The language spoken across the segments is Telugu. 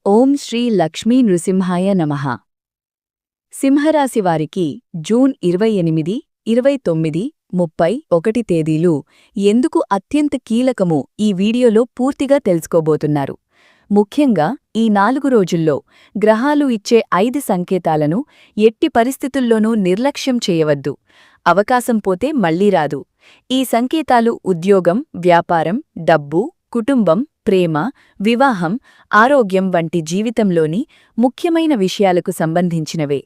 ఓం శ్రీ లక్ష్మీ నృసింహాయ నమః. సింహరాశివారికి జూన్ 28, 29, 30, తేదీలు ఎందుకు అత్యంత కీలకమో ఈ వీడియోలో పూర్తిగా తెలుసుకోబోతున్నారు. ముఖ్యంగా ఈ 4 రోజుల్లో గ్రహాలు ఇచ్చే 5 సంకేతాలను ఎట్టి పరిస్థితుల్లోనూ నిర్లక్ష్యం చేయవద్దు. అవకాశం పోతే మళ్లీ రాదు. ఈ సంకేతాలు ఉద్యోగం, వ్యాపారం, డబ్బు, కుటుంబం, ప్రేమ, వివాహం, ఆరోగ్యం వంటి జీవితంలోని ముఖ్యమైన విషయాలకు సంబంధించినవే.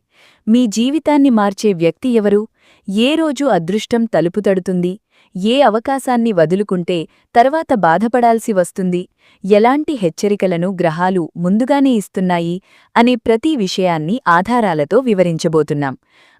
మీ జీవితాన్ని మార్చే వ్యక్తి ఎవరు? ఏ రోజు అదృష్టం తలుపు తడుతుంది? ఏ అవకాశాన్ని వదులుకుంటే తర్వాత బాధపడాల్సి వస్తుంది? ఎలాంటి హెచ్చరికలను గ్రహాలు ముందుగానే ఇస్తున్నాయి అనే ప్రతి విషయాన్ని ఆధారాలతో వివరించబోతున్నాం.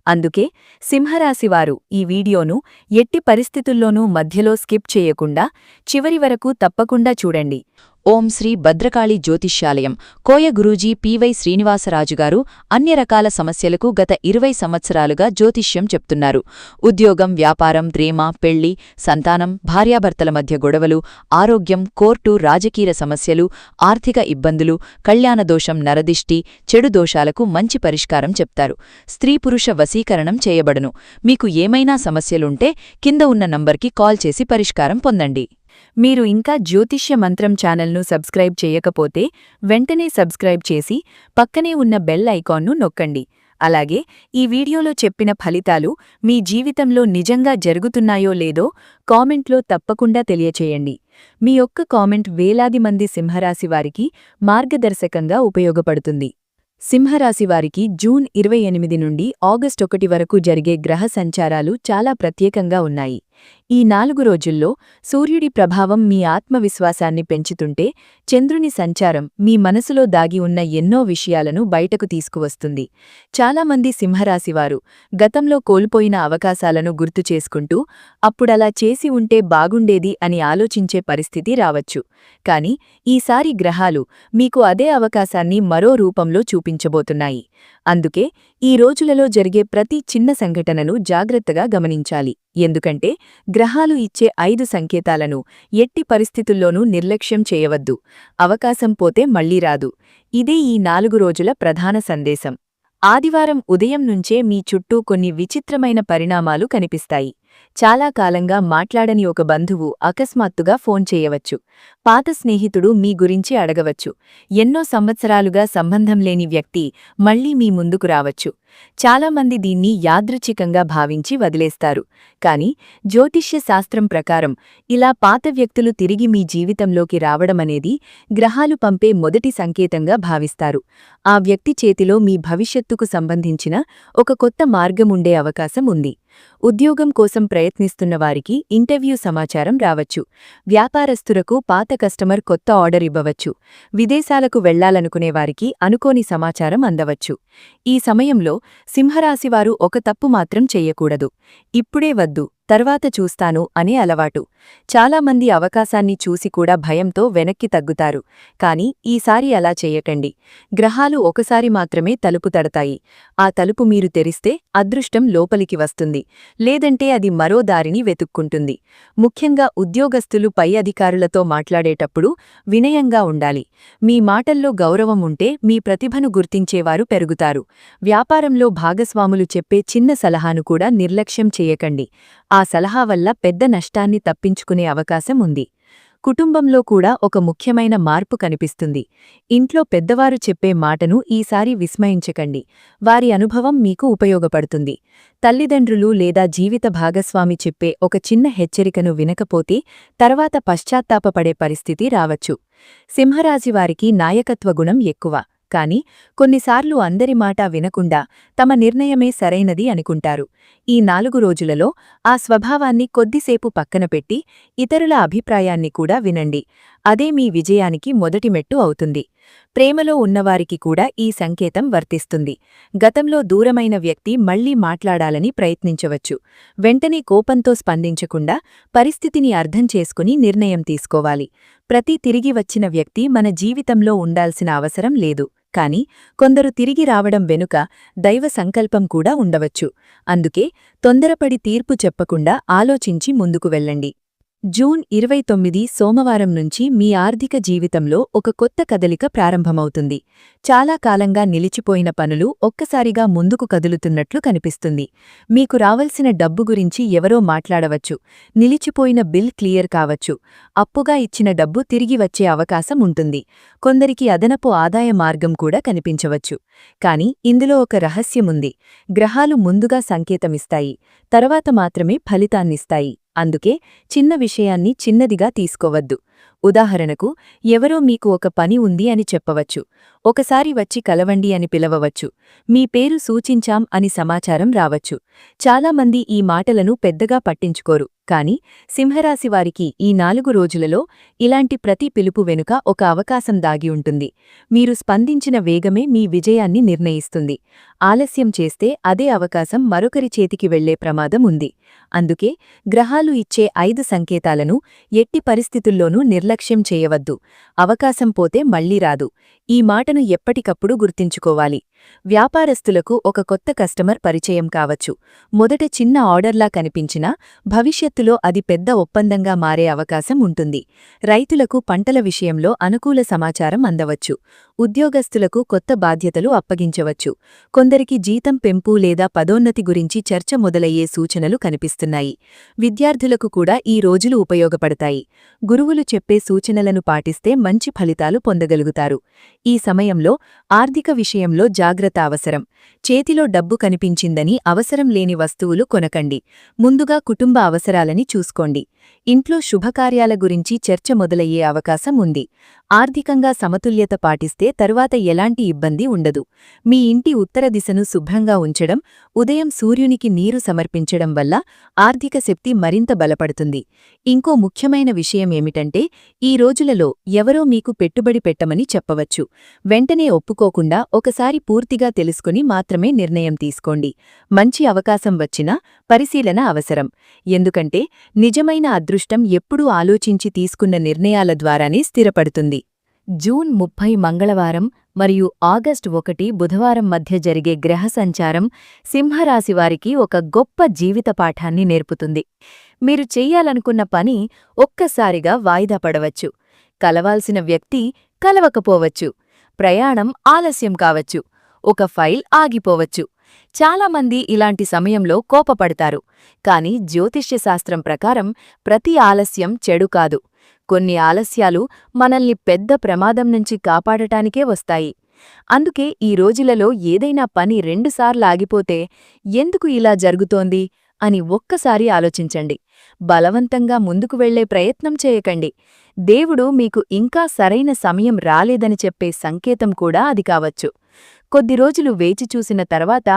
అందుకే సింహరాశివారు ఈ వీడియోను ఎట్టి పరిస్థితుల్లోనూ మధ్యలో స్కిప్ చేయకుండా చివరి వరకు తప్పకుండా చూడండి. ఓం శ్రీ భద్రకాళి జ్యోతిష్యాలయం కోయ గురూజీ పి.వై. శ్రీనివాసరాజుగారు అన్ని రకాల సమస్యలకు గత 20 సంవత్సరాలుగా జ్యోతిష్యం చెప్తున్నారు. ఉద్యోగం, వ్యాపారం, ప్రేమ, పెళ్లి, సంతానం, భార్యాభర్తల మధ్య గొడవలు, ఆరోగ్యం, కోర్టు, రాజకీయ సమస్యలు, ఆర్థిక ఇబ్బందులు, కళ్యాణదోషం, నరదిష్టి, చెడు దోషాలకు మంచి పరిష్కారం చెప్తారు. స్త్రీ-పురుష వశీకరణం చేయబడును. మీకు ఏమైనా సమస్యలుంటే కింద ఉన్న నంబర్కి కాల్ చేసి పరిష్కారం పొందండి. మీరు ఇంకా జ్యోతిష్య మంత్రం ఛానల్ను సబ్స్క్రైబ్ చేయకపోతే వెంటనే సబ్స్క్రైబ్ చేసి పక్కనే ఉన్న బెల్ ఐకాన్ను నొక్కండి. అలాగే ఈ వీడియోలో చెప్పిన ఫలితాలు మీ జీవితంలో నిజంగా జరుగుతున్నాయో లేదో కామెంట్లో తప్పకుండా తెలియచేయండి. మీ ఒక్క కామెంట్ వేలాది మంది సింహరాశివారికి మార్గదర్శకంగా ఉపయోగపడుతుంది. సింహరాశివారికి జూన్ 28 నుండి ఆగస్టు 1 వరకు జరిగే గ్రహ సంచారాలు చాలా ప్రత్యేకంగా ఉన్నాయి. ఈ 4 రోజుల్లో సూర్యుడి ప్రభావం మీ ఆత్మవిశ్వాసాన్ని పెంచుతుంటే, చంద్రుని సంచారం మీ మనసులో దాగి ఉన్న ఎన్నో విషయాలను బయటకు తీసుకువస్తుంది. చాలామంది సింహరాశివారు గతంలో కోల్పోయిన అవకాశాలను గుర్తు చేసుకుంటూ అప్పుడలా చేసి ఉంటే బాగుండేది అని ఆలోచించే పరిస్థితి రావచ్చు. కాని ఈసారి గ్రహాలు మీకు అదే అవకాశాన్ని మరో రూపంలో చూపించబోతున్నాయి. అందుకే ఈ రోజులలో జరిగే ప్రతి చిన్న సంఘటనను జాగ్రత్తగా గమనించాలి. ఎందుకంటే గ్రహాలు ఇచ్చే 5 సంకేతాలను ఎట్టి పరిస్థితుల్లోనూ నిర్లక్ష్యం చేయవద్దు. అవకాశం పోతే మళ్లీ రాదు. ఇదే ఈ 4 రోజుల ప్రధాన సందేశం. ఆదివారం ఉదయం నుంచే మీ చుట్టూ కొన్ని విచిత్రమైన పరిణామాలు కనిపిస్తాయి. చాలా కాలంగా మాట్లాడని ఒక బంధువు అకస్మాత్తుగా ఫోన్ చేయవచ్చు. పాత స్నేహితుడు మీ గురించి అడగవచ్చు. ఎన్నో సంవత్సరాలుగా సంబంధం లేని వ్యక్తి మళ్లీ మీ ముందుకు రావచ్చు. చాలామంది దీన్ని యాదృచ్ఛికంగా భావించి వదిలేస్తారు. కాని జ్యోతిష్య శాస్త్రం ప్రకారం ఇలా పాత వ్యక్తులు తిరిగి మీ జీవితంలోకి రావడమనేది గ్రహాలు పంపే మొదటి సంకేతంగా భావిస్తారు. ఆ వ్యక్తి చేతిలో మీ భవిష్యత్తుకు సంబంధించిన ఒక కొత్త మార్గముండే అవకాశం ఉంది. ఉద్యోగం కోసం ప్రయత్నిస్తున్న వారికి ఇంటర్వ్యూ సమాచారం రావచ్చు. వ్యాపారస్తులకు పాత కస్టమర్ కొత్త ఆర్డర్ ఇవ్వవచ్చు. విదేశాలకు వెళ్లాలనుకునేవారికి అనుకోని సమాచారం అందవచ్చు. ఈ సమయంలో సింహరాశివారు ఒక తప్పు మాత్రం చెయ్యకూడదు. ఇప్పుడే వద్దు, తర్వాత చూస్తాను అనే అలవాటు. చాలామంది అవకాశాన్ని చూసి కూడా భయంతో వెనక్కి తగ్గుతారు. కాని ఈసారి అలా చెయ్యకండి. గ్రహాలు ఒకసారి మాత్రమే తలుపు తడతాయి. ఆ తలుపు మీరు తెరిస్తే అదృష్టం లోపలికి వస్తుంది. లేదంటే అది మరో దారిని వెతుక్కుంటుంది. ముఖ్యంగా ఉద్యోగస్తులు పై అధికారులతో మాట్లాడేటప్పుడు వినయంగా ఉండాలి. మీ మాటల్లో గౌరవం ఉంటే మీ ప్రతిభను గుర్తించేవారు పెరుగుతారు. వ్యాపారంలో భాగస్వాములు చెప్పే చిన్న సలహాను కూడా నిర్లక్ష్యం చేయకండి. ఆ సలహా వల్ల పెద్ద నష్టాన్ని తప్పించుకునే అవకాశం ఉంది. కుటుంబంలో కూడా ఒక ముఖ్యమైన మార్పు కనిపిస్తుంది. ఇంట్లో పెద్దవారు చెప్పే మాటను ఈసారి విస్మయించకండి. వారి అనుభవం మీకు ఉపయోగపడుతుంది. తల్లిదండ్రులు లేదా జీవిత భాగస్వామి చెప్పే ఒక చిన్న హెచ్చరికను వినకపోతే తర్వాత పశ్చాత్తాపపడే పరిస్థితి రావచ్చు. సింహరాశివారికి నాయకత్వ గుణం ఎక్కువ. కాని కొన్నిసార్లు అందరి మాట వినకుండా తమ నిర్ణయమే సరైనది అనుకుంటారు. ఈ 4 రోజులలో ఆ స్వభావాన్ని కొద్దిసేపు పక్కనపెట్టి ఇతరుల అభిప్రాయాన్ని కూడా వినండి. అదే మీ విజయానికి మొదటి మెట్టు అవుతుంది. ప్రేమలో ఉన్నవారికి కూడా ఈ సంకేతం వర్తిస్తుంది. గతంలో దూరమైన వ్యక్తి మళ్లీ మాట్లాడాలని ప్రయత్నించవచ్చు. వెంటనే కోపంతో స్పందించకుండా పరిస్థితిని అర్థం చేసుకుని నిర్ణయం తీసుకోవాలి. ప్రతి తిరిగి వచ్చిన వ్యక్తి మన జీవితంలో ఉండాల్సిన అవసరం లేదు. కాని కొందరు తిరిగి రావడం వెనుక దైవ సంకల్పం కూడా ఉండవచ్చు. అందుకే తొందరపడి తీర్పు చెప్పకుండా ఆలోచించి ముందుకు వెళ్ళండి. జూన్ 29 సోమవారం నుంచి మీ ఆర్థిక జీవితంలో ఒక కొత్త కదలిక ప్రారంభమవుతుంది. చాలా కాలంగా నిలిచిపోయిన పనులు ఒక్కసారిగా ముందుకు కదులుతున్నట్లు కనిపిస్తుంది. మీకు రావలసిన డబ్బు గురించి ఎవరో మాట్లాడవచ్చు, నిలిచిపోయిన బిల్ క్లియర్ కావచ్చు, అప్పుగా ఇచ్చిన డబ్బు తిరిగి వచ్చే అవకాశం ఉంటుంది. కొందరికి అదనపు ఆదాయ మార్గం కూడా కనిపించవచ్చు. కాని ఇందులో ఒక రహస్యముంది. గ్రహాలు ముందుగా సంకేతమిస్తాయి, తర్వాత మాత్రమే ఫలితాన్నిస్తాయి. అందుకే చిన్న విషయాన్ని చిన్నదిగా తీసుకోవద్దు. ఉదాహరణకు, ఎవరో మీకు ఒక పని ఉంది అని చెప్పవచ్చు, ఒకసారి వచ్చి కలవండి అని పిలవవచ్చు, మీ పేరు సూచించాం అని సమాచారం రావచ్చు. చాలామంది ఈ మాటలను పెద్దగా పట్టించుకోరు. కాని సింహరాశివారికి ఈ 4 రోజులలో ఇలాంటి ప్రతి పిలుపు వెనుక ఒక అవకాశం దాగి ఉంటుంది. మీరు స్పందించిన వేగమే మీ విజయాన్ని నిర్ణయిస్తుంది. ఆలస్యం చేస్తే అదే అవకాశం మరొకరి చేతికి వెళ్లే ప్రమాదం ఉంది. అందుకే గ్రహాలు ఇచ్చే 5 సంకేతాలను ఎట్టి పరిస్థితుల్లోనూ నిర్లక్ష్యం చేయవద్దు. అవకాశం పోతే మళ్లీ రాదు. ఈ మాటను ఎప్పటికప్పుడు గుర్తుంచుకోవాలి. వ్యాపారస్తులకు ఒక కొత్త కస్టమర్ పరిచయం కావచ్చు. మొదట చిన్న ఆర్డర్లా కనిపించినా భవిష్యత్తులో అది పెద్ద ఒప్పందంగా మారే అవకాశం ఉంటుంది. రైతులకు పంటల విషయంలో అనుకూల సమాచారం అందవచ్చు. ఉద్యోగస్తులకు కొత్త బాధ్యతలు అప్పగించవచ్చు. కొందరికి జీతం పెంపు లేదా పదోన్నతి గురించి చర్చ మొదలయ్యే సూచనలు కనిపిస్తున్నాయి. విద్యార్థులకు కూడా ఈ రోజులు ఉపయోగపడతాయి. గురువులు చెప్పే సూచనలను పాటిస్తే మంచి ఫలితాలు పొందగలుగుతారు. ఈ సమయంలో ఆర్థిక విషయంలో జాగ్రత్త అవసరం. చేతిలో డబ్బు కనిపించిందని అవసరం లేని వస్తువులు కొనకండి. ముందుగా కుటుంబ అవసరాలని చూసుకోండి. ఇంట్లో శుభకార్యాల గురించి చర్చ మొదలయ్యే అవకాశం ఉంది. ఆర్థికంగా సమతుల్యత పాటిస్తే తరువాత ఎలాంటి ఇబ్బంది ఉండదు. మీ ఇంటి ఉత్తర దిశను శుభ్రంగా ఉంచడం, ఉదయం సూర్యునికి నీరు సమర్పించడం వల్ల ఆర్థిక శక్తి మరింత బలపడుతుంది. ఇంకో ముఖ్యమైన విషయమేమిటంటే, ఈ రోజులలో ఎవరో మీకు పెట్టుబడి పెట్టమని చెప్పవచ్చు. వెంటనే ఒప్పుకోకుండా ఒకసారి పూర్తిగా తెలుసుకుని మాత్రమే నిర్ణయం తీసుకోండి. మంచి అవకాశం వచ్చినా పరిశీలన అవసరం. ఎందుకంటే నిజమైన అదృష్టం ఎప్పుడూ ఆలోచించి తీసుకున్న నిర్ణయాల ద్వారానే స్థిరపడుతుంది. జూన్ 30 మంగళవారం మరియు ఆగస్టు 1 బుధవారం మధ్య జరిగే గ్రహ సంచారం సింహరాశివారికి ఒక గొప్ప జీవిత పాఠాన్ని నేర్పుతుంది. మీరు చెయ్యాలనుకున్న పని ఒక్కసారిగా వాయిదా పడవచ్చు. కలవాల్సిన వ్యక్తి కలవకపోవచ్చు. ప్రయాణం ఆలస్యం కావచ్చు. ఒక ఫైల్ ఆగిపోవచ్చు. చాలామంది ఇలాంటి సమయంలో కోపపడతారు. కాని జ్యోతిష్యశాస్త్రం ప్రకారం ప్రతి ఆలస్యం చెడు కాదు. కొన్ని ఆలస్యాలు మనల్ని పెద్ద ప్రమాదం నుంచి కాపాడటానికే వస్తాయి. అందుకే ఈ రోజులలో ఏదైనా పని 2 సార్లు ఆగిపోతే ఎందుకు ఇలా జరుగుతోంది అని ఒక్కసారి ఆలోచించండి. బలవంతంగా ముందుకు వెళ్లే ప్రయత్నం చేయకండి. దేవుడు మీకు ఇంకా సరైన సమయం రాలేదని చెప్పే సంకేతం కూడా అది కావచ్చు. కొద్ది రోజులు వేచి చూసిన తర్వాత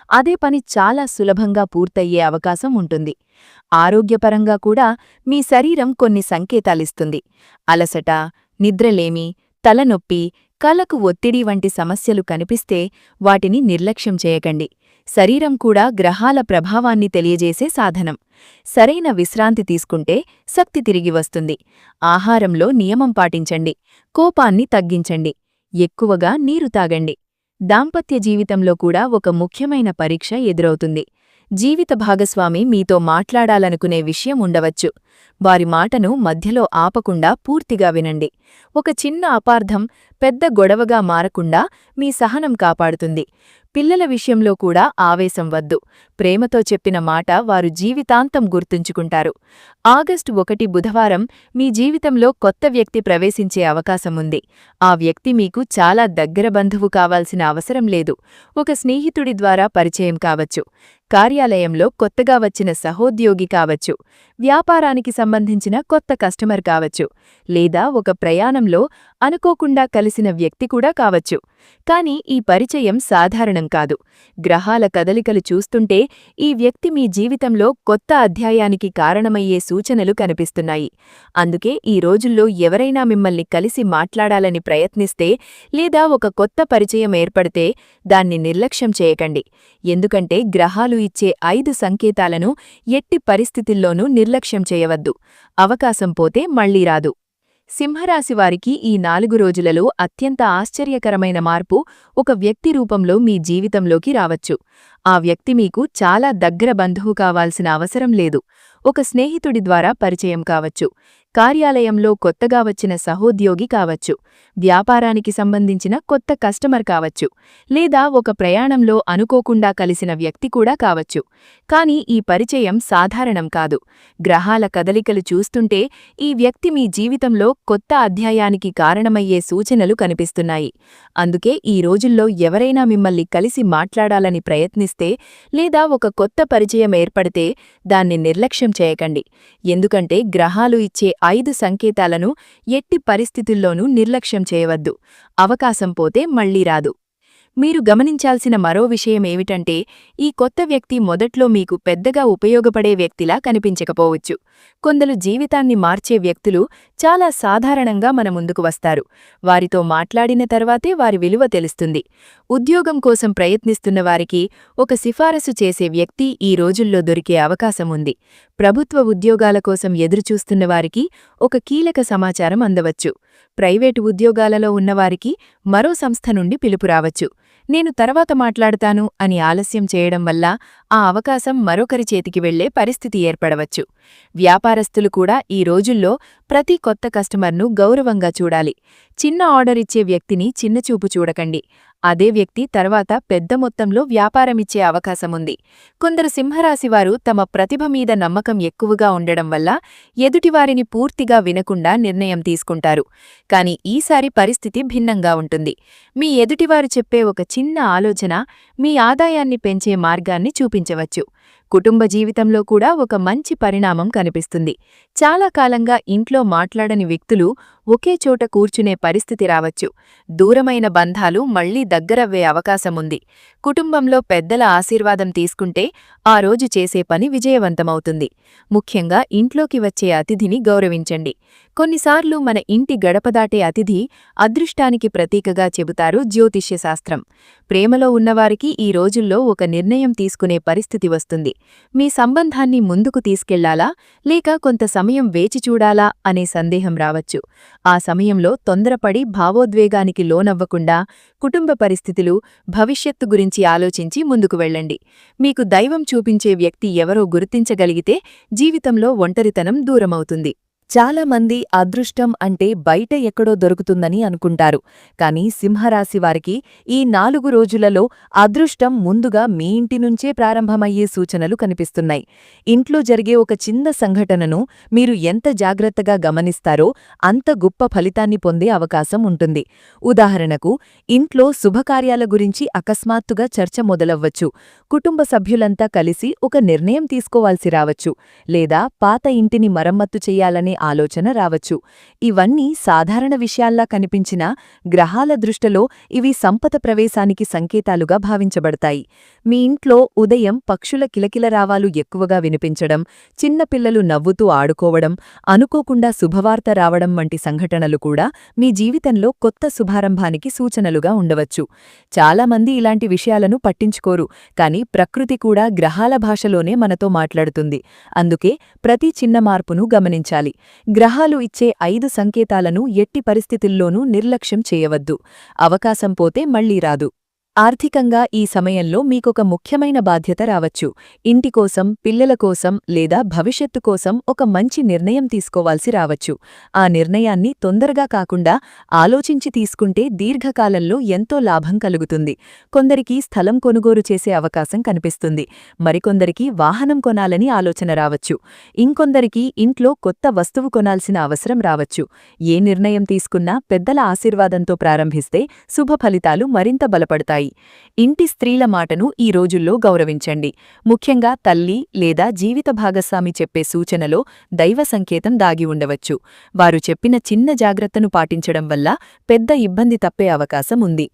అదే పని చాలా సులభంగా పూర్తయ్యే అవకాశం ఉంటుంది. ఆరోగ్యపరంగా కూడా మీ శరీరం కొన్ని సంకేతాలిస్తుంది. అలసట, నిద్రలేమి, తలనొప్పి, కళ్లకు ఒత్తిడి వంటి సమస్యలు కనిపిస్తే వాటిని నిర్లక్ష్యం చేయకండి. శరీరం కూడా గ్రహాల ప్రభావాన్ని తెలియజేసే సాధనం. సరైన విశ్రాంతి తీసుకుంటే శక్తి తిరిగి వస్తుంది. ఆహారంలో నియమం పాటించండి. కోపాన్ని తగ్గించండి. ఎక్కువగా నీరు తాగండి. దాంపత్య జీవితంలో కూడా ఒక ముఖ్యమైన పరీక్ష ఎదురవుతుంది. జీవిత భాగస్వామి మీతో మాట్లాడాలనుకునే విషయం ఉండవచ్చు. వారి మాటను మధ్యలో ఆపకుండా పూర్తిగా వినండి. ఒక చిన్న అపార్థం పెద్ద గొడవగా మారకుండా మీ సహనం కాపాడుతుంది. పిల్లల విషయంలో కూడా ఆవేశం వద్దు. ప్రేమతో చెప్పిన మాట వారు జీవితాంతం గుర్తుంచుకుంటారు. ఆగస్టు 1 బుధవారం మీ జీవితంలో కొత్త వ్యక్తి ప్రవేశించే అవకాశముంది. ఆ వ్యక్తి మీకు చాలా దగ్గర బంధువు కావాల్సిన అవసరం లేదు. ఒక స్నేహితుడి ద్వారా పరిచయం కావచ్చు. కార్యాలయంలో కొత్తగా వచ్చిన సహోద్యోగి కావచ్చు. వ్యాపారానికి సంబంధించిన కొత్త కస్టమర్ కావచ్చు. లేదా ఒక ప్రయాణంలో అనుకోకుండా కలిసిన వ్యక్తి కూడా కావచ్చు. కాని ఈ పరిచయం సాధారణం కాదు. గ్రహాల కదలికలు చూస్తుంటే ఈ వ్యక్తి మీ జీవితంలో కొత్త అధ్యాయానికి కారణమయ్యే సూచనలు కనిపిస్తున్నాయి. అందుకే ఈ రోజుల్లో ఎవరైనా మిమ్మల్ని కలిసి మాట్లాడాలని ప్రయత్నిస్తే లేదా ఒక కొత్త పరిచయం ఏర్పడితే దాన్ని నిర్లక్ష్యం చేయకండి. ఎందుకంటే గ్రహాలు ఇచ్చే 5 సంకేతాలను ఎట్టి పరిస్థితుల్లోనూ నిర్లక్ష్యం చేయవద్దు. అవకాశం పోతే మళ్లీ రాదు. సింహరాశివారికి ఈ 4 రోజులలో అత్యంత ఆశ్చర్యకరమైన మార్పు ఒక వ్యక్తి రూపంలో మీ జీవితంలోకి రావచ్చు. ఆ వ్యక్తి మీకు చాలా దగ్గర బంధువు కావాల్సిన అవసరం లేదు. ఒక స్నేహితుడి ద్వారా పరిచయం కావచ్చు, కార్యాలయంలో కొత్తగా వచ్చిన సహోద్యోగి కావచ్చు, వ్యాపారానికి సంబంధించిన కొత్త కస్టమర్ కావచ్చు, లేదా ఒక ప్రయాణంలో అనుకోకుండా కలిసిన వ్యక్తి కూడా కావచ్చు. కానీ ఈ పరిచయం సాధారణం కాదు. గ్రహాల కదలికలు చూస్తుంటే ఈ వ్యక్తి మీ జీవితంలో కొత్త అధ్యాయానికి కారణమయ్యే సూచనలు కనిపిస్తున్నాయి. అందుకే ఈ రోజుల్లో ఎవరైనా మిమ్మల్ని కలిసి మాట్లాడాలని ప్రయత్నిస్తే లేదా ఒక కొత్త పరిచయం ఏర్పడితే దాన్ని నిర్లక్ష్యం చేయకండి. ఎందుకంటే గ్రహాలు ఇచ్చే 5 సంకేతాలను ఎట్టి పరిస్థితుల్లోనూ నిర్లక్ష్యం చేయవద్దు. అవకాశం పోతే మళ్లీ రాదు. మీరు గమనించాల్సిన మరో విషయమేమిటంటే ఈ కొత్త వ్యక్తి మొదట్లో మీకు పెద్దగా ఉపయోగపడే వ్యక్తిలా కనిపించకపోవచ్చు. కొందరు జీవితాన్ని మార్చే వ్యక్తులు చాలా సాధారణంగా మన ముందుకు వస్తారు. వారితో మాట్లాడిన తర్వాతే వారి విలువ తెలుస్తుంది. ఉద్యోగం కోసం ప్రయత్నిస్తున్న వారికి ఒక సిఫారసు చేసే వ్యక్తి ఈ రోజుల్లో దొరికే అవకాశం ఉంది. ప్రభుత్వ ఉద్యోగాల కోసం ఎదురుచూస్తున్న వారికి ఒక కీలక సమాచారం అందవచ్చు. ప్రైవేటు ఉద్యోగాలలో ఉన్నవారికి మరో సంస్థ నుండి పిలుపు రావచ్చు. నేను తర్వాత మాట్లాడతాను అని ఆలస్యం చేయడం వల్ల ఆ అవకాశం మరొకరి చేతికి వెళ్లే పరిస్థితి ఏర్పడవచ్చు. వ్యాపారస్తులు కూడా ఈ రోజుల్లో ప్రతి కొత్త కస్టమర్ను గౌరవంగా చూడాలి. చిన్న ఆర్డర్ ఇచ్చే వ్యక్తిని చిన్నచూపు చూడకండి. అదే వ్యక్తి తర్వాత పెద్ద మొత్తంలో వ్యాపారమిచ్చే అవకాశముంది. కొందరు సింహరాశివారు తమ ప్రతిభ మీద నమ్మకం ఎక్కువగా ఉండడం వల్ల ఎదుటివారిని పూర్తిగా వినకుండా నిర్ణయం తీసుకుంటారు. కాని ఈసారి పరిస్థితి భిన్నంగా ఉంటుంది. మీ ఎదుటివారు చెప్పే ఒక చిన్న ఆలోచన మీ ఆదాయాన్ని పెంచే మార్గాన్ని చూపించవచ్చు. కుటుంబ జీవితంలో కూడా ఒక మంచి పరిణామం కనిపిస్తుంది. చాలా కాలంగా ఇంట్లో మాట్లాడని వ్యక్తులు ఒకే చోట కూర్చునే పరిస్థితి రావచ్చు. దూరమైన బంధాలు మళ్లీ దగ్గరవ్వే అవకాశముంది. కుటుంబంలో పెద్దల ఆశీర్వాదం తీసుకుంటే ఆ రోజు చేసే పని విజయవంతమవుతుంది. ముఖ్యంగా ఇంట్లోకి వచ్చే అతిథిని గౌరవించండి. కొన్నిసార్లు మన ఇంటి గడపదాటే అతిథి అదృష్టానికి ప్రతీకగా చెబుతారు జ్యోతిష్యశాస్త్రం. ప్రేమలో ఉన్నవారికి ఈ రోజుల్లో ఒక నిర్ణయం తీసుకునే పరిస్థితి వస్తుంది. మీ సంబంధాన్ని ముందుకు తీసుకెళ్లాలా లేక కొంత సమయం వేచి చూడాలా అనే సందేహం రావచ్చు. ఆ సమయంలో తొందరపడి భావోద్వేగానికి లోనవ్వకుండా కుటుంబ పరిస్థితులు, భవిష్యత్తు గురించి ఆలోచించి ముందుకు వెళ్ళండి. మీకు దైవం చూపించే వ్యక్తి ఎవరో గుర్తించగలిగితే జీవితంలో ఒంటరితనం దూరమవుతుంది. చాలా మంది అదృష్టం అంటే బయట ఎక్కడో దొరుకుతుందని అనుకుంటారు. కానీ సింహరాశివారికి ఈ 4 రోజులలో అదృష్టం ముందుగా మీ ఇంటి నుంచే ప్రారంభమయ్యే సూచనలు కనిపిస్తున్నాయి. ఇంట్లో జరిగే ఒక చిన్న సంఘటనను మీరు ఎంత జాగ్రత్తగా గమనిస్తారో అంత గొప్ప ఫలితాన్ని పొందే అవకాశం ఉంటుంది. ఉదాహరణకు, ఇంట్లో శుభకార్యాల గురించి అకస్మాత్తుగా చర్చ మొదలవ్వచ్చు. కుటుంబ సభ్యులంతా కలిసి ఒక నిర్ణయం తీసుకోవాల్సి రావచ్చు. లేదా పాత ఇంటిని మరమ్మత్తు చెయ్యాలనే ఆలోచన రావచ్చు. ఇవన్నీ సాధారణ విషయాల్లా కనిపించినా గ్రహాల దృష్టిలో ఇవి సంపద ప్రవేశానికి సంకేతాలుగా భావించబడతాయి. మీ ఇంట్లో ఉదయం పక్షుల కిలకిలరావాలు ఎక్కువగా వినిపించడం, చిన్నపిల్లలు నవ్వుతూ ఆడుకోవడం, అనుకోకుండా శుభవార్త రావడం వంటి సంఘటనలు కూడా మీ జీవితంలో కొత్త శుభారంభానికి సూచనలుగా ఉండవచ్చు. చాలామంది ఇలాంటి విషయాలను పట్టించుకోరు. కానీ ప్రకృతి కూడా గ్రహాల భాషలోనే మనతో మాట్లాడుతుంది. అందుకే ప్రతి చిన్న మార్పును గమనించాలి. గ్రహాలు ఇచ్చే 5 సంకేతాలను ఎట్టి పరిస్థితుల్లోనూ నిర్లక్ష్యం చేయవద్దు. అవకాశం పోతే మళ్లీ రాదు. ఆర్థికంగా ఈ సమయంలో మీకొక ముఖ్యమైన బాధ్యత రావచ్చు. ఇంటి కోసం, పిల్లల కోసం లేదా భవిష్యత్తు కోసం ఒక మంచి నిర్ణయం తీసుకోవాల్సి రావచ్చు. ఆ నిర్ణయాన్ని తొందరగా కాకుండా ఆలోచించి తీసుకుంటే దీర్ఘకాలంలో ఎంతో లాభం కలుగుతుంది. కొందరికి స్థలం కొనుగోలు చేసే అవకాశం కనిపిస్తుంది. మరికొందరికి వాహనం కొనాలని ఆలోచన రావచ్చు. ఇంకొందరికి ఇంట్లో కొత్త వస్తువు కొనాల్సిన అవసరం రావచ్చు. ఏ నిర్ణయం తీసుకున్నా పెద్దల ఆశీర్వాదంతో ప్రారంభిస్తే శుభ ఫలితాలు మరింత బలపడతాయి. ఇంటి స్త్రీల మాటను ఈ రోజుల్లో గౌరవించండి. ముఖ్యంగా తల్లి లేదా జీవిత భాగస్వామి చెప్పే సూచనలో దైవ సంకేతం దాగి ఉండవచ్చు. వారు చెప్పిన చిన్న జాగ్రత్తను పాటించడం వల్ల పెద్ద ఇబ్బంది తప్పే అవకాశం ఉంది.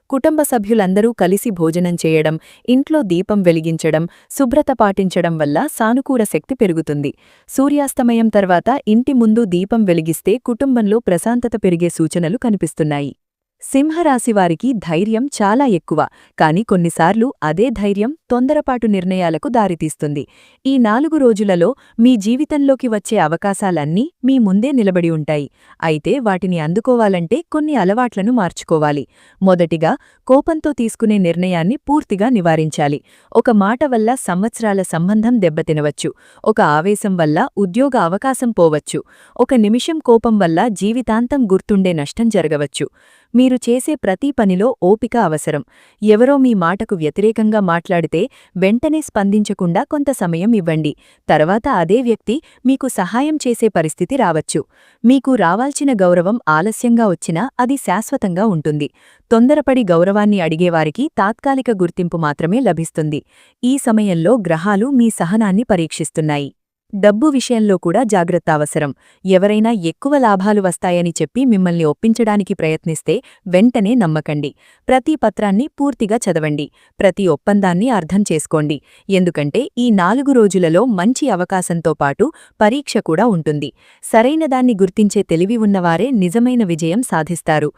కుటుంబ సభ్యులందరూ కలిసి భోజనం చేయడం, ఇంట్లో దీపం వెలిగించడం, శుభ్రత పాటించడం వల్ల సానుకూల శక్తి పెరుగుతుంది. సూర్యాస్తమయం తర్వాత ఇంటి ముందు దీపం వెలిగిస్తే కుటుంబంలో ప్రశాంతత పెరిగే సూచనలు కనిపిస్తున్నాయి. సింహరాశివారికి ధైర్యం చాలా ఎక్కువ, కాని కొన్నిసార్లు అదే ధైర్యం తొందరపాటు నిర్ణయాలకు దారితీస్తుంది. ఈ 4 రోజులలో మీ జీవితంలోకి వచ్చే అవకాశాలన్నీ మీ ముందే నిలబడి ఉంటాయి. అయితే వాటిని అందుకోవాలంటే కొన్ని అలవాట్లను మార్చుకోవాలి. మొదటిగా, కోపంతో తీసుకునే నిర్ణయాన్ని పూర్తిగా నివారించాలి. ఒక మాట వల్ల సంవత్సరాల సంబంధం దెబ్బతినవచ్చు. ఒక ఆవేశం వల్ల ఉద్యోగ అవకాశం పోవచ్చు. ఒక నిమిషం కోపం వల్ల జీవితాంతం గుర్తుండే నష్టం జరగవచ్చు. మీరు చేసే ప్రతి పనిలో ఓపిక అవసరం. ఎవరో మీ మాటకు వ్యతిరేకంగా మాట్లాడితే వెంటనే స్పందించకుండా కొంత సమయం ఇవ్వండి. తర్వాత అదే వ్యక్తి మీకు సహాయం చేసే పరిస్థితి రావచ్చు. మీకు రావాల్సిన గౌరవం ఆలస్యంగా వచ్చినా అది శాశ్వతంగా ఉంటుంది. తొందరపడి గౌరవాన్ని అడిగేవారికి తాత్కాలిక గుర్తింపు మాత్రమే లభిస్తుంది. ఈ సమయంలో గ్రహాలు మీ సహనాన్ని పరీక్షిస్తున్నాయి. డబ్బు విషయంలో కూడా జాగ్రత్త అవసరం. ఎవరైనా ఎక్కువ లాభాలు వస్తాయని చెప్పి మిమ్మల్ని ఒప్పించడానికి ప్రయత్నిస్తే వెంటనే నమ్మకండి. ప్రతి పత్రాన్ని పూర్తిగా చదవండి. ప్రతి ఒప్పందాన్ని అర్థం చేసుకోండి. ఎందుకంటే ఈ 4 రోజులలో మంచి అవకాశంతో పాటు పరీక్ష కూడా ఉంటుంది. సరైనదాన్ని గుర్తించే తెలివి ఉన్నవారే నిజమైన విజయం సాధిస్తారు.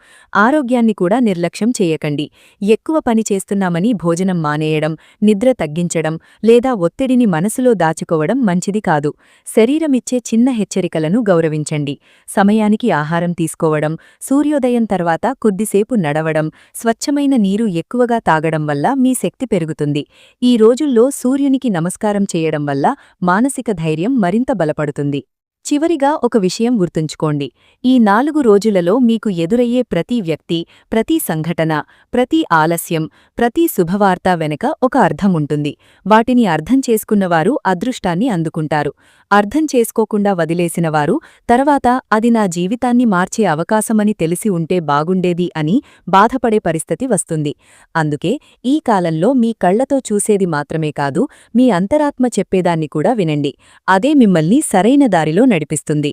ఆరోగ్యాన్ని కూడా నిర్లక్ష్యం చేయకండి. ఎక్కువ పని చేస్తున్నామని భోజనం మానేయడం, నిద్ర తగ్గించడం లేదా ఒత్తిడిని మనసులో దాచుకోవడం మంచిది కాదు. శరీరమిచ్చే చిన్న హెచ్చరికలను గౌరవించండి. సమయానికి ఆహారం తీసుకోవడం, సూర్యోదయం తర్వాత కొద్దిసేపు నడవడం, స్వచ్ఛమైన నీరు ఎక్కువగా తాగడం వల్ల మీ శక్తి పెరుగుతుంది. ఈ రోజుల్లో సూర్యునికి నమస్కారం చేయడం వల్ల మానసిక ధైర్యం మరింత బలపడుతుంది. చివరిగా ఒక విషయం గుర్తుంచుకోండి. ఈ 4 రోజులలో మీకు ఎదురయ్యే ప్రతి వ్యక్తి, ప్రతి సంఘటన, ప్రతి ఆలస్యం, ప్రతి శుభవార్త వెనుక ఒక అర్థం ఉంటుంది. వాటిని అర్థం చేసుకున్నవారు అదృష్టాన్ని అందుకుంటారు. అర్థం చేసుకోకుండా వదిలేసినవారు తర్వాత అది నా జీవితాన్ని మార్చే అవకాశమని తెలిసి ఉంటే బాగుండేది అని బాధపడే పరిస్థితి వస్తుంది. అందుకే ఈ కాలంలో మీ కళ్లతో చూసేది మాత్రమే కాదు, మీ అంతరాత్మ చెప్పేదాన్ని కూడా వినండి. అదే మిమ్మల్ని సరైన దారిలో నడిపిస్తుంది.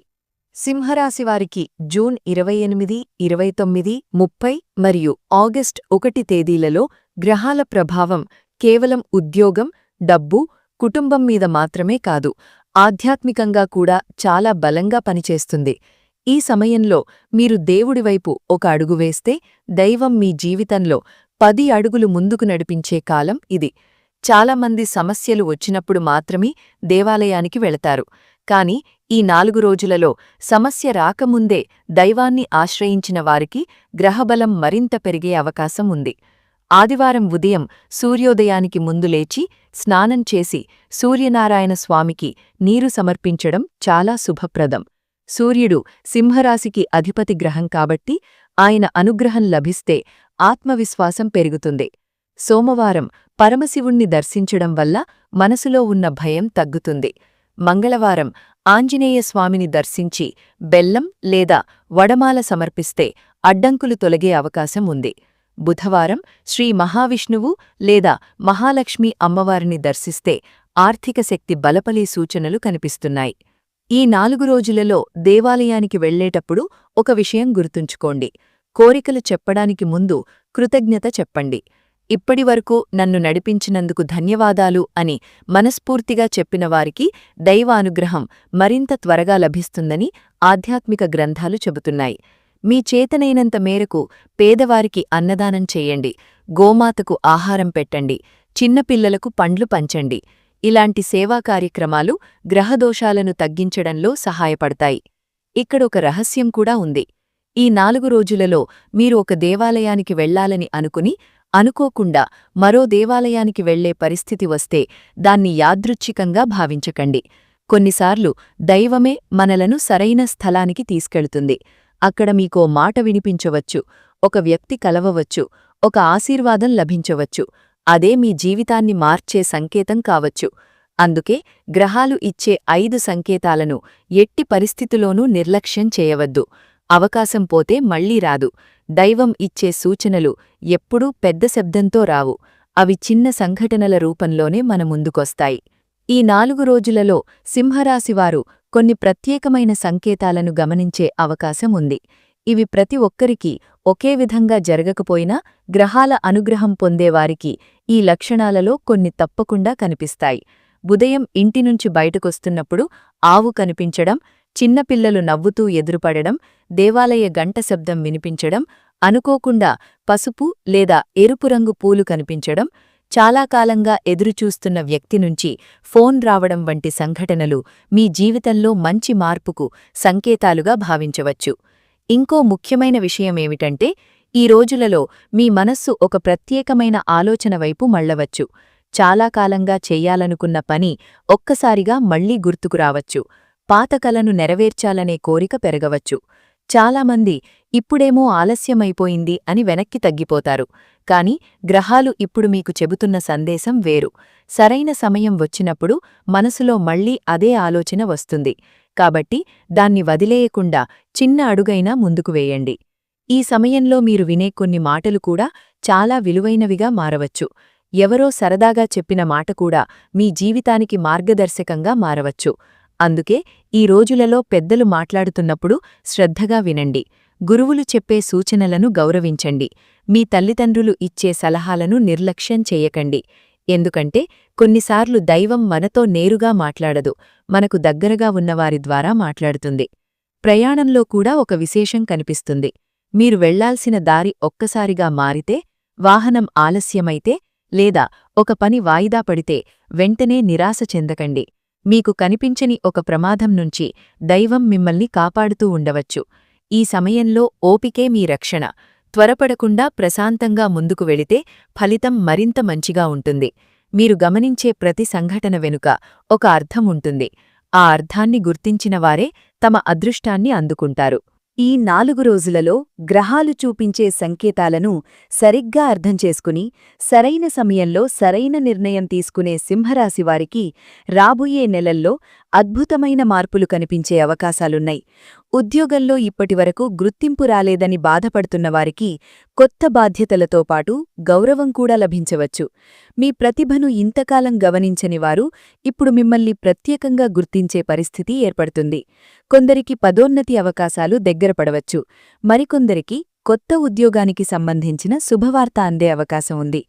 సింహరాశివారికి జూన్ 28, 29, 30 మరియు ఆగస్ట్ 1 తేదీలలో గ్రహాల ప్రభావం కేవలం ఉద్యోగం, డబ్బు, కుటుంబం మీద మాత్రమే కాదు, ఆధ్యాత్మికంగా కూడా చాలా బలంగా పనిచేస్తుంది. ఈ సమయంలో మీరు దేవుడివైపు ఒక అడుగు వేస్తే దైవం మీ జీవితంలో 10 అడుగులు ముందుకు నడిపించే కాలం ఇది. చాలామంది సమస్యలు వచ్చినప్పుడు మాత్రమే దేవాలయానికి వెళతారు. కాని ఈ 4 రోజులలో సమస్య రాకముందే దైవాన్ని ఆశ్రయించిన వారికి గ్రహబలం మరింత పెరిగే అవకాశం ఉంది. ఆదివారం ఉదయం సూర్యోదయానికి ముందు లేచి స్నానం చేసి సూర్యనారాయణ స్వామికి నీరు సమర్పించడం చాలా శుభప్రదం. సూర్యుడు సింహరాశికి అధిపతి గ్రహం కాబట్టి ఆయన అనుగ్రహం లభిస్తే ఆత్మవిశ్వాసం పెరుగుతుంది. సోమవారం పరమశివుణ్ణి దర్శించడం వల్ల మనసులో ఉన్న భయం తగ్గుతుంది. మంగళవారం ఆంజనేయ స్వామిని దర్శించి బెల్లం లేదా వడమాల సమర్పిస్తే అడ్డంకులు తొలగే అవకాశం ఉంది. బుధవారం శ్రీ మహావిష్ణువు లేదా మహాలక్ష్మి అమ్మవారిని దర్శిస్తే ఆర్థిక శక్తి బలపలే సూచనలు కనిపిస్తున్నాయి. ఈ 4 రోజులలో దేవాలయానికి వెళ్లేటప్పుడు ఒక విషయం గుర్తుంచుకోండి. కోరికలు చెప్పడానికి ముందు కృతజ్ఞత చెప్పండి. ఇప్పటివరకు నన్ను నడిపించినందుకు ధన్యవాదాలు అని మనస్ఫూర్తిగా చెప్పినవారికి దైవానుగ్రహం మరింత త్వరగా లభిస్తుందని ఆధ్యాత్మిక గ్రంథాలు చెబుతున్నాయి. మీ చేతనైనంత మేరకు పేదవారికి అన్నదానం చేయండి, గోమాతకు ఆహారం పెట్టండి, చిన్నపిల్లలకు పండ్లు పంచండి. ఇలాంటి సేవా కార్యక్రమాలు గ్రహదోషాలను తగ్గించడంలో సహాయపడతాయి. ఇక్కడొక రహస్యం కూడా ఉంది. ఈ 4 రోజులలో మీరు ఒక దేవాలయానికి వెళ్లాలని అనుకుని అనుకోకుండా మరో దేవాలయానికి వెళ్లే పరిస్థితి వస్తే దాన్ని యాదృచ్ఛికంగా భావించకండి. కొన్నిసార్లు దైవమే మనలను సరైన స్థలానికి తీసుకెళ్తుంది. అక్కడ మీకో మాట వినిపించవచ్చు, ఒక వ్యక్తి కలవవచ్చు, ఒక ఆశీర్వాదం లభించవచ్చు. అదే మీ జీవితాన్ని మార్చే సంకేతం కావచ్చు. అందుకే గ్రహాలు ఇచ్చే 5 సంకేతాలను ఎట్టి పరిస్థితిలోనూ నిర్లక్ష్యం చేయవద్దు. అవకాశం పోతే మళ్లీ రాదు. దైవం ఇచ్చే సూచనలు ఎప్పుడూ పెద్ద శబ్దంతో రావు. అవి చిన్న సంఘటనల రూపంలోనే మన ముందుకొస్తాయి. ఈ 4 రోజులలో సింహరాశివారు కొన్ని ప్రత్యేకమైన సంకేతాలను గమనించే అవకాశం ఉంది. ఇవి ప్రతి ఒక్కరికీ ఒకే విధంగా జరగకపోయినా గ్రహాల అనుగ్రహం పొందేవారికి ఈ లక్షణాలలో కొన్ని తప్పకుండా కనిపిస్తాయి. ఉదయం ఇంటినుంచి బయటకొస్తున్నప్పుడు ఆవు కనిపించడం, చిన్నపిల్లలు నవ్వుతూ ఎదురుపడడం, దేవాలయ గంట శబ్దం వినిపించడం, అనుకోకుండా పసుపు లేదా ఎరుపు రంగు పూలు కనిపించడం, చాలా కాలంగా ఎదురుచూస్తున్న వ్యక్తి నుంచి ఫోన్ రావడం వంటి సంఘటనలు మీ జీవితంలో మంచి మార్పుకు సంకేతాలుగా భావించవచ్చు. ఇంకో ముఖ్యమైన విషయమేమిటంటే, ఈ రోజులలో మీ మనస్సు ఒక ప్రత్యేకమైన ఆలోచన వైపు మళ్లవచ్చు. చాలా కాలంగా చెయ్యాలనుకున్న పని ఒక్కసారిగా మళ్లీ గుర్తుకురావచ్చు. పాత కలను నెరవేర్చాలనే కోరిక పెరగవచ్చు. చాలామంది ఇప్పుడేమో ఆలస్యమైపోయింది అని వెనక్కి తగ్గిపోతారు. కాని గ్రహాలు ఇప్పుడు మీకు చెబుతున్న సందేశం వేరు. సరైన సమయం వచ్చినప్పుడు మనసులో మళ్లీ అదే ఆలోచన వస్తుంది. కాబట్టి దాన్ని వదిలేయకుండా చిన్న అడుగైనా ముందుకు వేయండి. ఈ సమయంలో మీరు వినే కొన్ని మాటలు కూడా చాలా విలువైనవిగా మారవచ్చు. ఎవరో సరదాగా చెప్పిన మాట కూడా మీ జీవితానికి మార్గదర్శకంగా మారవచ్చు. అందుకే ఈ రోజులలో పెద్దలు మాట్లాడుతున్నప్పుడు శ్రద్ధగా వినండి. గురువులు చెప్పే సూచనలను గౌరవించండి. మీ తల్లిదండ్రులు ఇచ్చే సలహాలను నిర్లక్ష్యం చేయకండి. ఎందుకంటే కొన్నిసార్లు దైవం మనతో నేరుగా మాట్లాడదు, మనకు దగ్గరగా ఉన్నవారి ద్వారా మాట్లాడుతుంది. ప్రయాణంలో కూడా ఒక విశేషం కనిపిస్తుంది. మీరు వెళ్లాల్సిన దారి ఒక్కసారిగా మారితే, వాహనం ఆలస్యమైతే, లేదా ఒక పని వాయిదా పడితే వెంటనే నిరాశ చెందకండి. మీకు కనిపించని ఒక ప్రమాదం నుంచి దైవం మిమ్మల్ని కాపాడుతూ ఉండవచ్చు. ఈ సమయంలో ఓపికే మీ రక్షణ. త్వరపడకుండా ప్రశాంతంగా ముందుకు వెళితే ఫలితం మరింత మంచిగా ఉంటుంది. మీరు గమనించే ప్రతి సంఘటన వెనుక ఒక అర్థం ఉంటుంది. ఆ అర్థాన్ని గుర్తించినవారే తమ అదృష్టాన్ని అందుకుంటారు. ఈ 4 రోజులలో గ్రహాలు చూపించే సంకేతాలను సరిగ్గా అర్థం చేసుకుని సరైన సమయంలో సరైన నిర్ణయం తీసుకునే సింహరాశివారికి రాబోయే నెలల్లో అద్భుతమైన మార్పులు కనిపించే అవకాశాలున్నాయి. ఉద్యోగంలో ఇప్పటివరకు గుర్తింపు రాలేదని బాధపడుతున్నవారికి కొత్త బాధ్యతలతో పాటు గౌరవం కూడా లభించవచ్చు. మీ ప్రతిభను ఇంతకాలం గమనించని వారు ఇప్పుడు మిమ్మల్ని ప్రత్యేకంగా గుర్తించే పరిస్థితి ఏర్పడుతుంది. కొందరికి పదోన్నతి అవకాశాలు దగ్గరపడవచ్చు. మరికొందరికి కొత్త ఉద్యోగానికి సంబంధించిన శుభవార్త అందే అవకాశం ఉంది.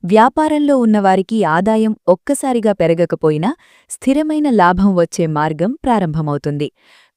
వ్యాపారంలో ఉన్నవారికి ఆదాయం ఒక్కసారిగా పెరగకపోయినా స్థిరమైన లాభం వచ్చే మార్గం ప్రారంభమవుతుంది.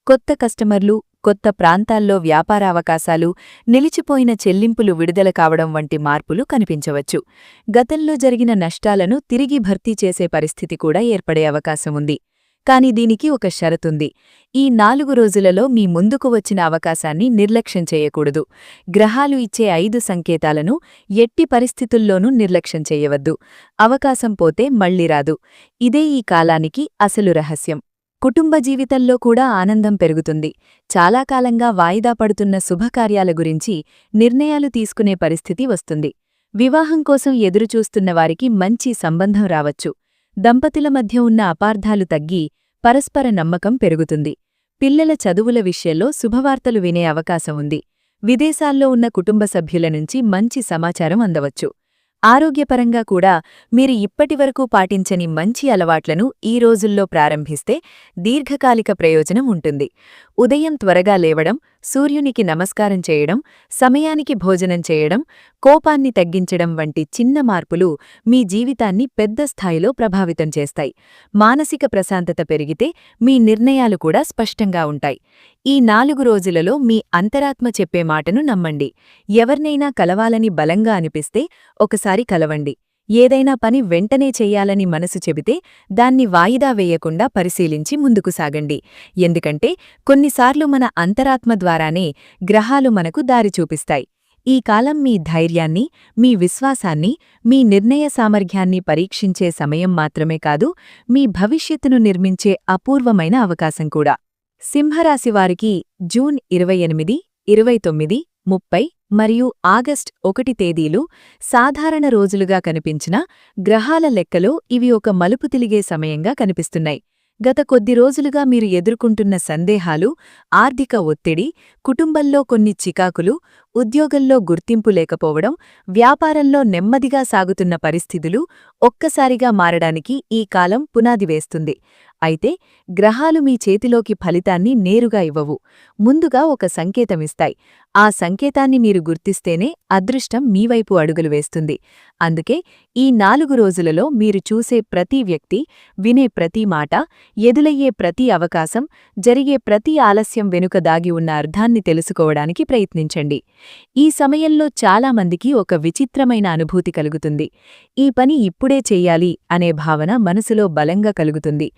కొత్త కస్టమర్లు, కొత్త ప్రాంతాల్లో వ్యాపార అవకాశాలు, నిలిచిపోయిన చెల్లింపులు విడుదల కావడం వంటి మార్పులు కనిపించవచ్చు. గతంలో జరిగిన నష్టాలను తిరిగి భర్తీ చేసే పరిస్థితి కూడా ఏర్పడే అవకాశం ఉంది. కాని దీనికి ఒక షరతుంది. ఈ 4 రోజులలో మీ ముందుకు వచ్చిన అవకాశాన్ని నిర్లక్ష్యం చేయకూడదు. గ్రహాలు ఇచ్చే 5 సంకేతాలను ఎట్టి పరిస్థితుల్లోనూ నిర్లక్ష్యం చేయవద్దు. అవకాశం పోతే మళ్లీ రాదు. ఇదే ఈ కాలానికి అసలు రహస్యం. కుటుంబ జీవితంలో కూడా ఆనందం పెరుగుతుంది. చాలా కాలంగా వాయిదా పడుతున్న శుభకార్యాల గురించి నిర్ణయాలు తీసుకునే పరిస్థితి వస్తుంది. వివాహం కోసం ఎదురుచూస్తున్నవారికి మంచి సంబంధం రావచ్చు. దంపతుల మధ్య ఉన్న అపార్థాలు తగ్గి పరస్పర నమ్మకం పెరుగుతుంది. పిల్లల చదువుల విషయంలో శుభవార్తలు వినే అవకాశం ఉంది. విదేశాల్లో ఉన్న కుటుంబ సభ్యుల నుంచి మంచి సమాచారం అందవచ్చు. ఆరోగ్యపరంగా కూడా మీరు ఇప్పటివరకు పాటించని మంచి అలవాట్లను ఈ రోజుల్లో ప్రారంభిస్తే దీర్ఘకాలిక ప్రయోజనం ఉంటుంది. ఉదయం త్వరగా లేవడం, సూర్యునికి నమస్కారం చేయడం, సమయానికి భోజనం చేయడం, కోపాన్ని తగ్గించడం వంటి చిన్న మార్పులు మీ జీవితాన్ని పెద్ద స్థాయిలో ప్రభావితం చేస్తాయి. మానసిక ప్రశాంతత పెరిగితే మీ నిర్ణయాలు కూడా స్పష్టంగా ఉంటాయి. ఈ 4 రోజులలో మీ అంతరాత్మ చెప్పే మాటను నమ్మండి. ఎవర్నైనా కలవాలని బలంగా అనిపిస్తే ఒకసారి కలవండి. ఏదైనా పని వెంటనే చెయ్యాలని మనసు చెబితే దాన్ని వాయిదా వేయకుండా పరిశీలించి ముందుకు సాగండి. ఎందుకంటే కొన్నిసార్లు మన అంతరాత్మ ద్వారానే గ్రహాలు మనకు దారి చూపిస్తాయి. ఈ కాలం మీ ధైర్యాన్ని, మీ విశ్వాసాన్ని, మీ నిర్ణయ సామర్థ్యాన్ని పరీక్షించే సమయం మాత్రమే కాదు, మీ భవిష్యత్తును నిర్మించే అపూర్వమైన అవకాశం కూడా. సింహరాశివారికి జూన్ 28, 29, 30 మరియు ఆగస్ట్ 1 తేదీలు సాధారణ రోజులుగా కనిపించినా గ్రహాల లెక్కలో ఇవి ఒక మలుపు తిరిగే సమయంగా కనిపిస్తున్నాయి. గత కొద్ది రోజులుగా మీరు ఎదుర్కొంటున్న సందేహాలు, ఆర్థిక ఒత్తిడి, కుటుంబంలో కొన్ని చికాకులు, ఉద్యోగంలో గుర్తింపు లేకపోవడం, వ్యాపారంలో నెమ్మదిగా సాగుతున్న పరిస్థితులు ఒక్కసారిగా మారడానికి ఈ కాలం పునాది వేస్తుంది. అయితే గ్రహాలు మీ చేతిలోకి ఫలితాన్ని నేరుగా ఇవ్వవు. ముందుగా ఒక సంకేతమిస్తాయి. ఆ సంకేతాన్ని మీరు గుర్తిస్తేనే అదృష్టం మీవైపు అడుగులు వేస్తుంది. అందుకే ఈ 4 రోజులలో మీరు చూసే ప్రతి వ్యక్తి, వినే ప్రతి మాట, ఎదులయ్యే ప్రతి అవకాశం, జరిగే ప్రతి ఆలస్యం వెనుక దాగి ఉన్న అర్థాన్ని తెలుసుకోవడానికి ప్రయత్నించండి. ఈ సమయంలో చాలామందికి ఒక విచిత్రమైన అనుభూతి కలుగుతుంది. ఈ పని ఇప్పుడే చెయ్యాలి అనే భావన మనసులో బలంగా కలుగుతుంది.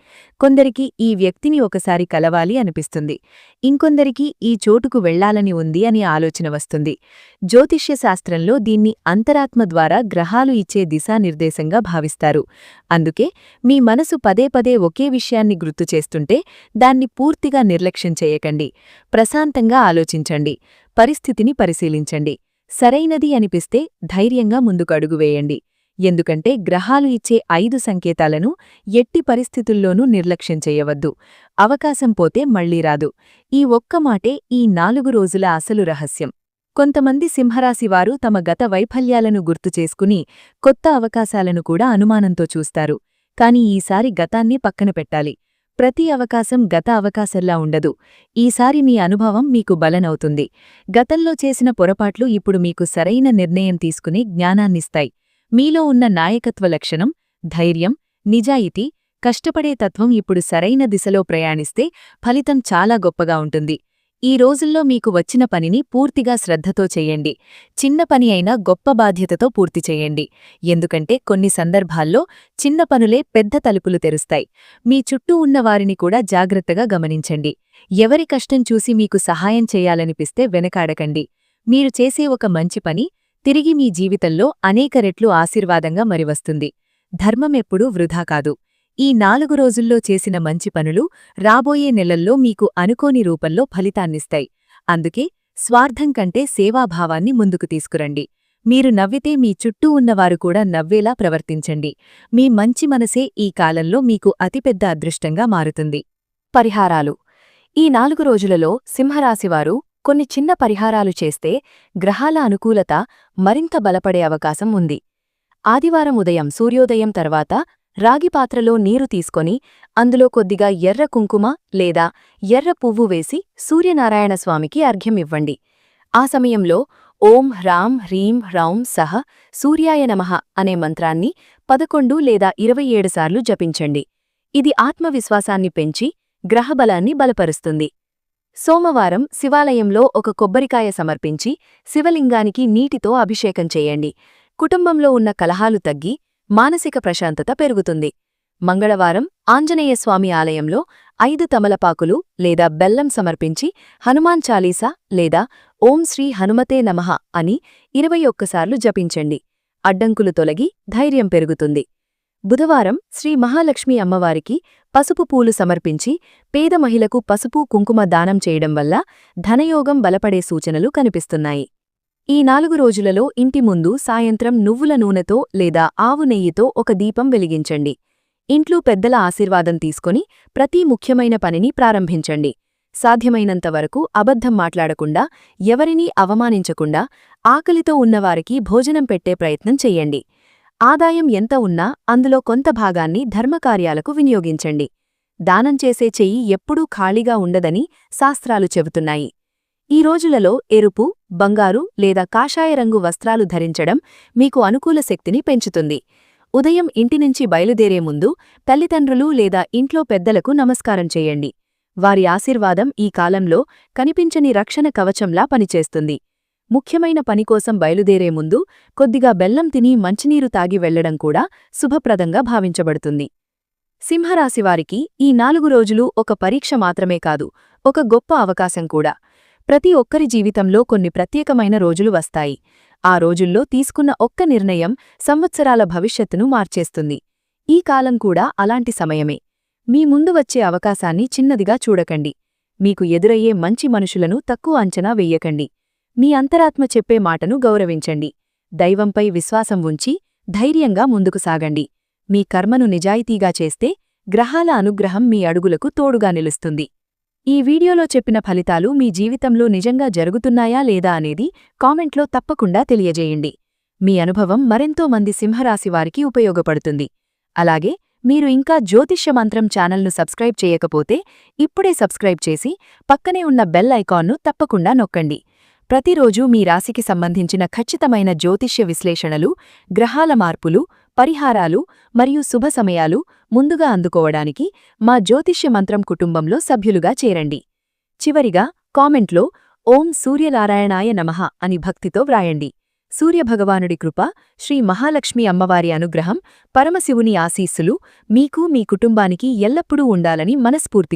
కొందరికి ఈ వ్యక్తిని ఒకసారి కలవాలి అనిపిస్తుంది. ఇంకొందరికి ఈ చోటుకు వెళ్లాలని ఉంది అని ఆలోచన వస్తుంది. జ్యోతిష్య శాస్త్రంలో దీన్ని అంతరాత్మ ద్వారా గ్రహాలు ఇచ్చే దిశానిర్దేశంగా భావిస్తారు. అందుకే మీ మనసు పదే పదే ఒకే విషయాన్ని గుర్తు చేస్తుంటే దాన్ని పూర్తిగా నిర్లక్ష్యం చేయకండి. ప్రశాంతంగా ఆలోచించండి. పరిస్థితిని పరిశీలించండి. సరైనది అనిపిస్తే ధైర్యంగా ముందుకు అడుగు వేయండి. ఎందుకంటే గ్రహాలు ఇచ్చే 5 సంకేతాలను ఎట్టి పరిస్థితుల్లోనూ నిర్లక్ష్యం చేయవద్దు. అవకాశం పోతే మళ్లీ రాదు. ఈ ఒక్క మాటే ఈ 4 రోజుల అసలు రహస్యం. కొంతమంది సింహరాశివారు తమ గత వైఫల్యాలను గుర్తుచేసుకుని కొత్త అవకాశాలను కూడా అనుమానంతో చూస్తారు. కాని ఈసారి గతాన్ని పక్కన పెట్టాలి. ప్రతి అవకాశం గత అవకాశంలా ఉండదు. ఈసారి మీ అనుభవం మీకు బలనవుతుంది. గతంలో చేసిన పొరపాట్లు ఇప్పుడు మీకు సరైన నిర్ణయం తీసుకునే జ్ఞానాన్నిస్తాయి. మీలో ఉన్న నాయకత్వ లక్షణం, ధైర్యం, నిజాయితీ, కష్టపడే తత్వం ఇప్పుడు సరైన దిశలో ప్రయాణిస్తే ఫలితం చాలా గొప్పగా ఉంటుంది. ఈ రోజుల్లో మీకు వచ్చిన పనిని పూర్తిగా శ్రద్ధతో చెయ్యండి. చిన్న పని అయినా గొప్ప బాధ్యతతో పూర్తి చెయ్యండి. ఎందుకంటే కొన్ని సందర్భాల్లో చిన్న పనులే పెద్ద తలుపులు తెరుస్తాయి. మీ చుట్టూ ఉన్నవారిని కూడా జాగ్రత్తగా గమనించండి. ఎవరి కష్టం చూసి మీకు సహాయం చేయాలనిపిస్తే వెనకాడకండి. మీరు చేసే ఒక మంచి పని తిరిగి మీ జీవితంలో అనేక రెట్లు ఆశీర్వాదంగా మరివస్తుంది. ధర్మం ఎప్పుడూ వృధా కాదు. ఈ 4 రోజుల్లో చేసిన మంచి పనులు రాబోయే నెలల్లో మీకు అనుకోని రూపంలో ఫలితాన్నిస్తాయి. అందుకే స్వార్థం కంటే సేవాభావాన్ని ముందుకు తీసుకురండి. మీరు నవ్వితే మీ చుట్టూ ఉన్నవారు కూడా నవ్వేలా ప్రవర్తించండి. మీ మంచి మనసే ఈ కాలంలో మీకు అతిపెద్ద అదృష్టంగా మారుతుంది. పరిహారాలు. ఈ 4 రోజులలో సింహరాశివారు కొన్ని చిన్న పరిహారాలు చేస్తే గ్రహాల అనుకూలత మరింత బలపడే అవకాశం ఉంది. ఆదివారం ఉదయం సూర్యోదయం తర్వాత రాగి పాత్రలో నీరు తీసుకొని అందులో కొద్దిగా ఎర్ర కుంకుమ లేదా ఎర్ర పువ్వు వేసి సూర్యనారాయణ స్వామికి అర్ఘ్యం ఇవ్వండి. ఆ సమయంలో ఓం హ్రాం హ్రీం హ్రౌం సహ సూర్యాయ నమః అనే మంత్రాన్ని 11 లేదా 27 సార్లు జపించండి. ఇది ఆత్మవిశ్వాసాన్ని పెంచి గ్రహబలాన్ని బలపరుస్తుంది. సోమవారం శివాలయంలో ఒక కొబ్బరికాయ సమర్పించి శివలింగానికి నీటితో అభిషేకం చేయండి. కుటుంబంలో ఉన్న కలహాలు తగ్గి మానసిక ప్రశాంతత పెరుగుతుంది. మంగళవారం ఆంజనేయస్వామి ఆలయంలో 5 తమలపాకులు లేదా బెల్లం సమర్పించి హనుమాన్ చాలీసా లేదా ఓం శ్రీ హనుమతే నమః అని 21 సార్లు జపించండి. అడ్డంకులు తొలగి ధైర్యం పెరుగుతుంది. బుధవారం శ్రీ మహాలక్ష్మీ అమ్మవారికి పసుపు పూలు సమర్పించి పేద మహిళకు పసుపు కుంకుమ దానం చేయడం వల్ల ధనయోగం బలపడే సూచనలు కనిపిస్తున్నాయి. ఈ 4 రోజులలో ఇంటి ముందు సాయంత్రం నువ్వుల నూనెతో లేదా ఆవు నెయ్యితో ఒక దీపం వెలిగించండి. ఇంట్లో పెద్దల ఆశీర్వాదం తీసుకొని ప్రతి ముఖ్యమైన పనిని ప్రారంభించండి. సాధ్యమైనంతవరకు అబద్ధం మాట్లాడకుండా, ఎవరినీ అవమానించకుండా, ఆకలితో ఉన్నవారికి భోజనం పెట్టే ప్రయత్నం చెయ్యండి. ఆదాయం ఎంత ఉన్నా అందులో కొంత భాగాన్ని ధర్మకార్యాలకు వినియోగించండి. దానం చేసే చెయ్యి ఎప్పుడూ ఖాళీగా ఉండదని శాస్త్రాలు చెబుతున్నాయి. ఈ రోజులలో ఎరుపు, బంగారు లేదా కాషాయ రంగు వస్త్రాలు ధరించడం మీకు అనుకూల శక్తిని పెంచుతుంది. ఉదయం ఇంటి నుంచి బయలుదేరే ముందు తల్లిదండ్రులు లేదా ఇంట్లో పెద్దలకు నమస్కారం చేయండి. వారి ఆశీర్వాదం ఈ కాలంలో కనిపించని రక్షణ కవచంలా పనిచేస్తుంది. ముఖ్యమైన పనికోసం బయలుదేరే ముందు కొద్దిగా బెల్లం తిని మంచినీరు తాగి వెళ్లడం కూడా శుభప్రదంగా భావించబడుతుంది. సింహరాశివారికి ఈ 4 రోజులు ఒక పరీక్ష మాత్రమే కాదు, ఒక గొప్ప అవకాశం కూడా. ప్రతి ఒక్కరి జీవితంలో కొన్ని ప్రత్యేకమైన రోజులు వస్తాయి. ఆ రోజుల్లో తీసుకున్న ఒక్క నిర్ణయం సంవత్సరాల భవిష్యత్తును మార్చేస్తుంది. ఈ కాలం కూడా అలాంటి సమయమే. మీ ముందు వచ్చే అవకాశాన్ని చిన్నదిగా చూడకండి. మీకు ఎదురయ్యే మంచి మనుషులను తక్కువ అంచనా వెయ్యకండి. మీ అంతరాత్మ చెప్పే మాటను గౌరవించండి. దైవంపై విశ్వాసం ఉంచి ధైర్యంగా ముందుకు సాగండి. మీ కర్మను నిజాయితీగా చేస్తే గ్రహాల అనుగ్రహం మీ అడుగులకు తోడుగా నిలుస్తుంది. ఈ వీడియోలో చెప్పిన ఫలితాలు మీ జీవితంలో నిజంగా జరుగుతున్నాయా లేదా అనేది కామెంట్లో తప్పకుండా తెలియజేయండి. మీ అనుభవం మరెంతో మంది సింహరాశివారికి ఉపయోగపడుతుంది. అలాగే మీరు ఇంకా జ్యోతిష్య మంత్రం ఛానల్ను సబ్స్క్రైబ్ చేయకపోతే ఇప్పుడే సబ్స్క్రైబ్ చేసి పక్కనే ఉన్న బెల్ ఐకాన్ను తప్పకుండా నొక్కండి. ప్రతిరోజూ మీ రాశికి సంబంధించిన ఖచ్చితమైన జ్యోతిష్య విశ్లేషణలు, గ్రహాల మార్పులు, పరిహారాలు మరియు శుభ సమయాలు ముందుగా అందుకోవడానికి మా జ్యోతిష్య మంత్రం కుటుంబంలో సభ్యులుగా చేరండి. చివరిగా కామెంట్లో ఓం సూర్యనారాయణాయ నమః అని భక్తితో వ్రాయండి. సూర్యభగవానుడి కృప, శ్రీ మహాలక్ష్మి అమ్మవారి అనుగ్రహం, పరమశివుని ఆశీస్సులు మీకు మీ కుటుంబానికి ఎల్లప్పుడూ ఉండాలని మనస్ఫూర్తిగా